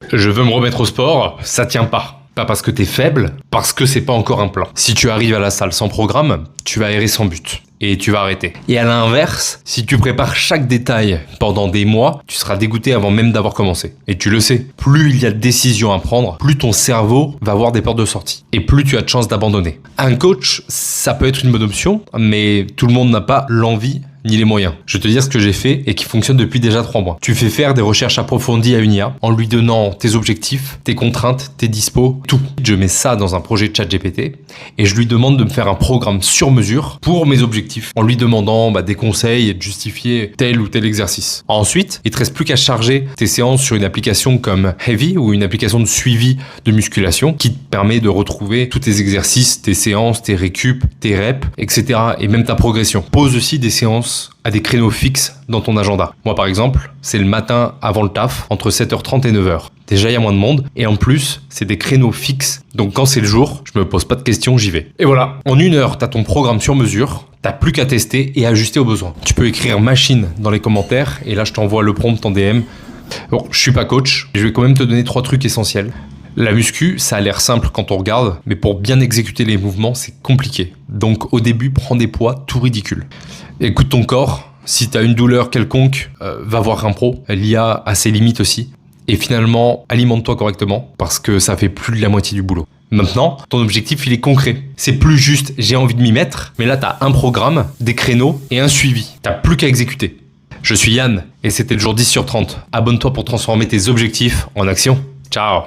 Je veux me remettre au sport, ça tient pas. Pas parce que t'es faible, parce que c'est pas encore un plan. Si tu arrives à la salle sans programme, tu vas errer sans but. Et tu vas arrêter. Et à l'inverse, si tu prépares chaque détail pendant des mois, tu seras dégoûté avant même d'avoir commencé. Et tu le sais, plus il y a de décisions à prendre, plus ton cerveau va avoir des portes de sortie. Et plus tu as de chances d'abandonner. Un coach, ça peut être une bonne option, mais tout le monde n'a pas l'envie ni les moyens. Je vais te dire ce que j'ai fait et qui fonctionne depuis déjà 3 mois. Tu fais faire des recherches approfondies à une IA en lui donnant tes objectifs, tes contraintes, tes dispos, tout. Je mets ça dans un projet de ChatGPT et je lui demande de me faire un programme sur mesure pour mes objectifs en lui demandant des conseils et de justifier tel ou tel exercice. Ensuite, il te reste plus qu'à charger tes séances sur une application comme Heavy ou une application de suivi de musculation qui te permet de retrouver tous tes exercices, tes séances, tes récup, tes reps, etc. et même ta progression. Pose aussi des séances à des créneaux fixes dans ton agenda. Moi par exemple, c'est le matin avant le taf, entre 7h30 et 9h. Déjà il y a moins de monde et en plus c'est des créneaux fixes. Donc quand c'est le jour, je me pose pas de questions, j'y vais. Et voilà, en 1 heure, t'as ton programme sur mesure, t'as plus qu'à tester et ajuster aux besoins. Tu peux écrire machine dans les commentaires et là je t'envoie le prompt en DM. Bon, je suis pas coach, je vais quand même te donner 3 trucs essentiels. La muscu, ça a l'air simple quand on regarde, mais pour bien exécuter les mouvements, c'est compliqué. Donc au début, prends des poids tout ridicules. Écoute ton corps, si t'as une douleur quelconque, va voir un pro. L'IA a ses limites aussi. Et finalement, alimente-toi correctement, parce que ça fait plus de la moitié du boulot. Maintenant, ton objectif, il est concret. C'est plus juste, j'ai envie de m'y mettre, mais là, t'as un programme, des créneaux et un suivi. T'as plus qu'à exécuter. Je suis Yann, et c'était le jour 10 sur 30. Abonne-toi pour transformer tes objectifs en action. Ciao!